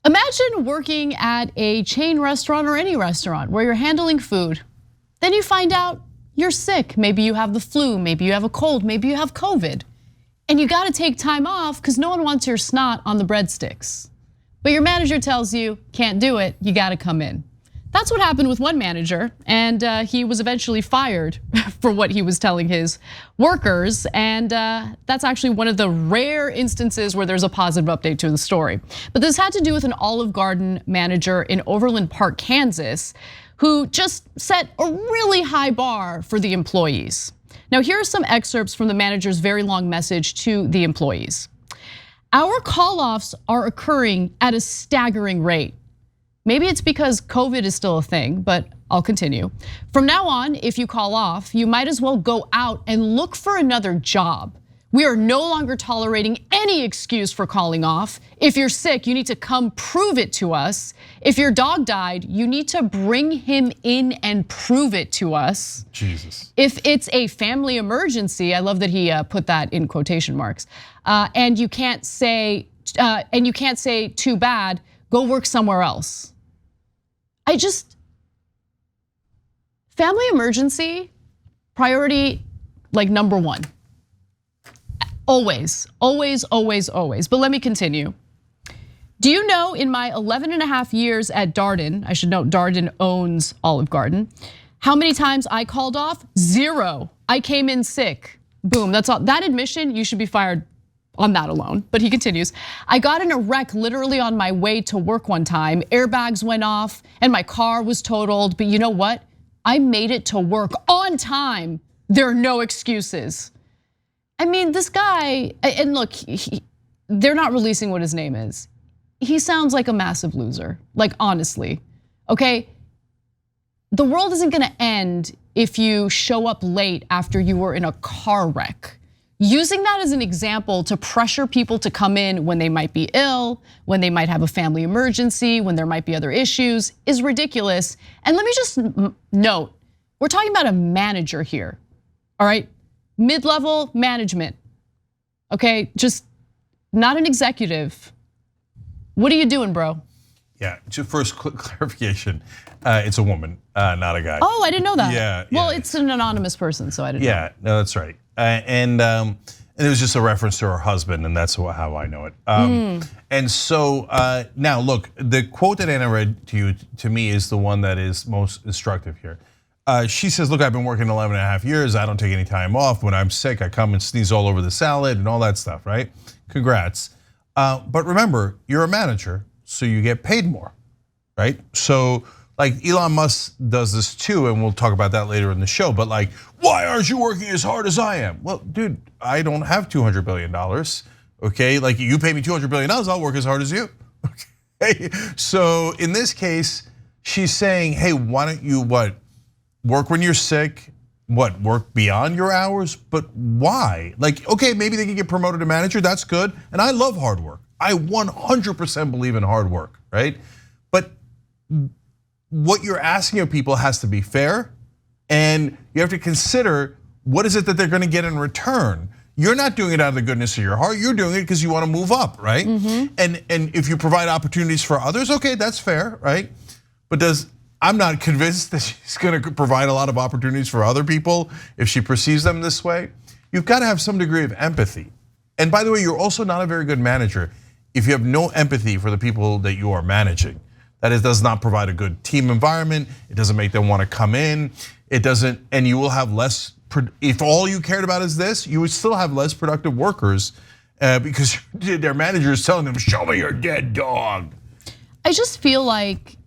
Imagine working at a chain restaurant or any restaurant where you're handling food. Then you find out you're sick. Maybe you have the flu, maybe you have a cold, maybe you have COVID. And you gotta take time off because no one wants your snot on the breadsticks. But your manager tells you, can't do it, you gotta come in. That's what happened with one manager, and he was eventually fired for what he was telling his workers. And that's actually one of the rare instances where there's a positive update to the story. But this had to do with an Olive Garden manager in Overland Park, Kansas, who just set a really high bar for the employees. Now, here are some excerpts from the manager's very long message to the employees. Our call-offs are occurring at a staggering rate. Maybe it's because COVID is still a thing, but I'll continue. From now on, if you call off, you might as well go out and look for another job. We are no longer tolerating any excuse for calling off. If you're sick, you need to come prove it to us. If your dog died, you need to bring him in and prove it to us. Jesus. If it's a family emergency, I love that he put that in quotation marks. And you can't say too bad, go work somewhere else. Family emergency, priority like number one. Always, always, always, always. But let me continue. Do you know in my 11 and a half years at Darden, I should note Darden owns Olive Garden, how many times I called off? 0. I came in sick. Boom, that's all. That admission, you should be fired on that alone. But he continues, I got in a wreck literally on my way to work one time. Airbags went off and my car was totaled. But you know what? I made it to work on time. There are no excuses. I mean, this guy, and look, they're not releasing what his name is. He sounds like a massive loser, like honestly, okay? The world isn't gonna end if you show up late after you were in a car wreck. Using that as an example to pressure people to come in when they might be ill, when they might have a family emergency, when there might be other issues is ridiculous. And let me just note, we're talking about a manager here, all right? Mid-level management, okay? Just not an executive. What are you doing, bro? Yeah, just first quick clarification. It's a woman, not a guy. Oh, I didn't know that. Yeah. Well, it's an anonymous person, so I didn't know. Yeah, no, that's right. And it was just a reference to her husband, and that's how I know it. And so now look, the quote that Anna read to me is the one that is most instructive here. She says, look, I've been working 11 and a half years. I don't take any time off. When I'm sick, I come and sneeze all over the salad and all that stuff, right? Congrats. But remember, you're a manager, so you get paid more, right? So like Elon Musk does this too, and we'll talk about that later in the show, but like, why aren't you working as hard as I am? Well, dude, I don't have $200 billion, okay? Like you pay me $200 billion, I'll work as hard as you, okay? So in this case, she's saying, hey, why don't you work when you're sick, work beyond your hours, but why? Like, okay, maybe they can get promoted to manager, that's good, and I love hard work. I 100% believe in hard work, right? But what you're asking of people has to be fair, and you have to consider what is it that they're gonna get in return. You're not doing it out of the goodness of your heart, you're doing it because you wanna move up, right? And if you provide opportunities for others, okay, that's fair, right? But I'm not convinced that she's gonna provide a lot of opportunities for other people if she perceives them this way. You've gotta have some degree of empathy. And by the way, you're also not a very good manager if you have no empathy for the people that you are managing. That is, does not provide a good team environment. It doesn't make them want to come in. It doesn't, and you will have less, if all you cared about is this, you would still have less productive workers because their manager is telling them, show me your dead dog. I just feel like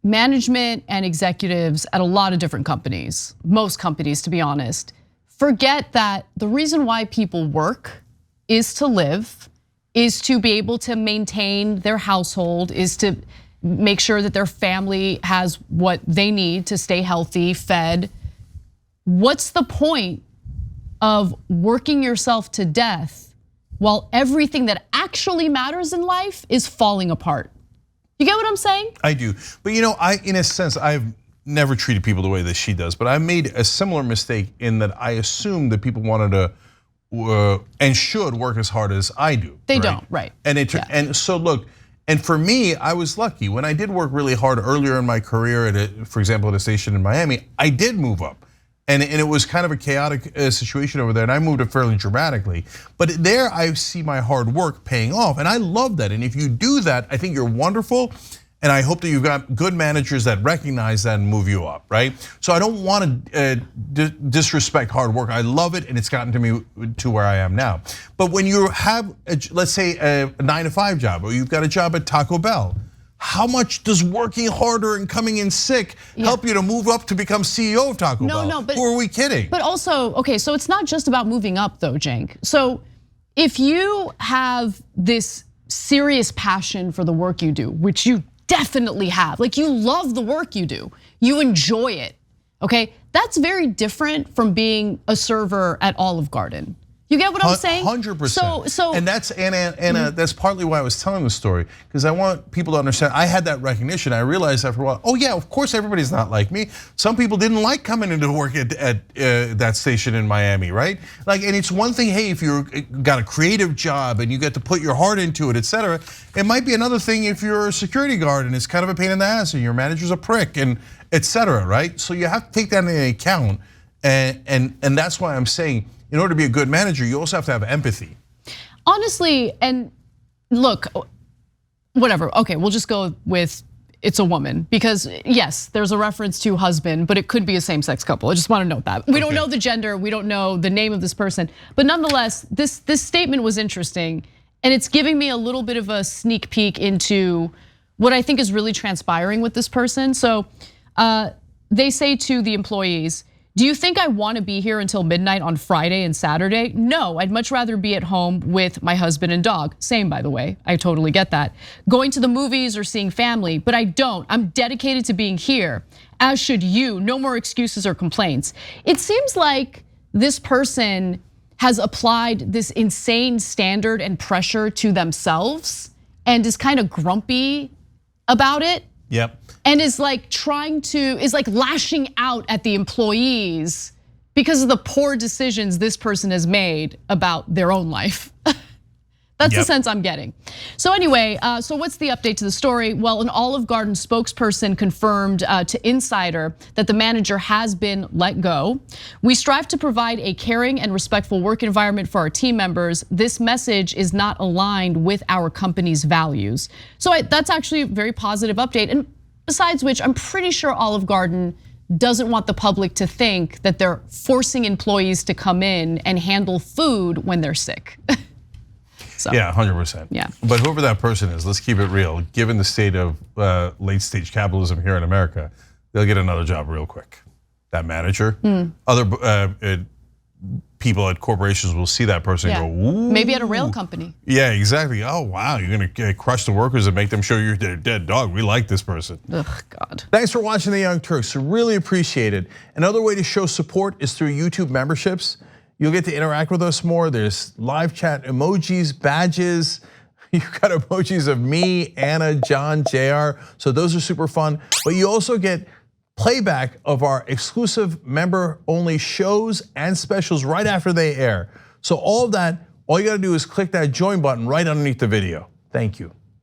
management and executives at a lot of different companies, most companies to be honest, forget that the reason why people work is to live, is to be able to maintain their household, is to make sure that their family has what they need to stay healthy, fed. What's the point of working yourself to death while everything that actually matters in life is falling apart? You get what I'm saying? I do, but in a sense, I've never treated people the way that she does, but I made a similar mistake in that I assumed that people wanted to and should work as hard as I do. They don't, right? And so look, And for me, I was lucky. When I did work really hard earlier in my career, for example, at a station in Miami, I did move up. And it was kind of a chaotic situation over there, and I moved up fairly dramatically. But there I see my hard work paying off, and I love that. And if you do that, I think you're wonderful. And I hope that you've got good managers that recognize that and move you up, right? So I don't want to disrespect hard work. I love it, and it's gotten to me to where I am now. But when you have, let's say, a 9-to-5 job, or you've got a job at Taco Bell, how much does working harder and coming in sick help you to move up to become CEO of Taco Bell? No, but who are we kidding? But also, okay, so it's not just about moving up though, Cenk. So if you have this serious passion for the work you do, which you definitely have, like you love the work you do, you enjoy it, okay? That's very different from being a server at Olive Garden. You get what I'm saying? 100%. So, and that's Anna. That's partly why I was telling the story, because I want people to understand. I had that recognition. I realized after a while, oh yeah, of course everybody's not like me. Some people didn't like coming into work at that station in Miami, right? Like, and it's one thing, hey, if you're got a creative job and you get to put your heart into it, etc. It might be another thing if you're a security guard and it's kind of a pain in the ass and your manager's a prick and etc. Right? So you have to take that into account, and that's why I'm saying, in order to be a good manager, you also have to have empathy. Honestly, and look, whatever, okay, we'll just go with it's a woman, because yes, there's a reference to husband, but it could be a same-sex couple. I just want to note that. We don't know the gender, we don't know the name of this person, but nonetheless, this statement was interesting, and it's giving me a little bit of a sneak peek into what I think is really transpiring with this person. So they say to the employees, do you think I want to be here until midnight on Friday and Saturday? No, I'd much rather be at home with my husband and dog. Same, by the way, I totally get that. Going to the movies or seeing family, but I don't. I'm dedicated to being here, as should you. No more excuses or complaints. It seems like this person has applied this insane standard and pressure to themselves and is kind of grumpy about it. Yep. And is like lashing out at the employees because of the poor decisions this person has made about their own life. That's the sense I'm getting. So anyway, so what's the update to the story? Well, an Olive Garden spokesperson confirmed to Insider that the manager has been let go. We strive to provide a caring and respectful work environment for our team members. This message is not aligned with our company's values. So that's actually a very positive update. And besides which, I'm pretty sure Olive Garden doesn't want the public to think that they're forcing employees to come in and handle food when they're sick. So, yeah, 100%. Yeah. But whoever that person is, let's keep it real. Given the state of late stage capitalism here in America, they'll get another job real quick. That manager, other people at corporations will see that person and go, ooh. Maybe at a rail company. Yeah, exactly. Oh, wow, you're gonna crush the workers and make them show you're their dead dog. We like this person. Ugh, God. Thanks for watching The Young Turks. Really appreciate it. Another way to show support is through YouTube memberships. You'll get to interact with us more. There's live chat emojis, badges. You've got emojis of me, Anna, John, JR. So those are super fun. But you also get playback of our exclusive member-only shows and specials right after they air. So all of that, all you gotta do is click that join button right underneath the video. Thank you.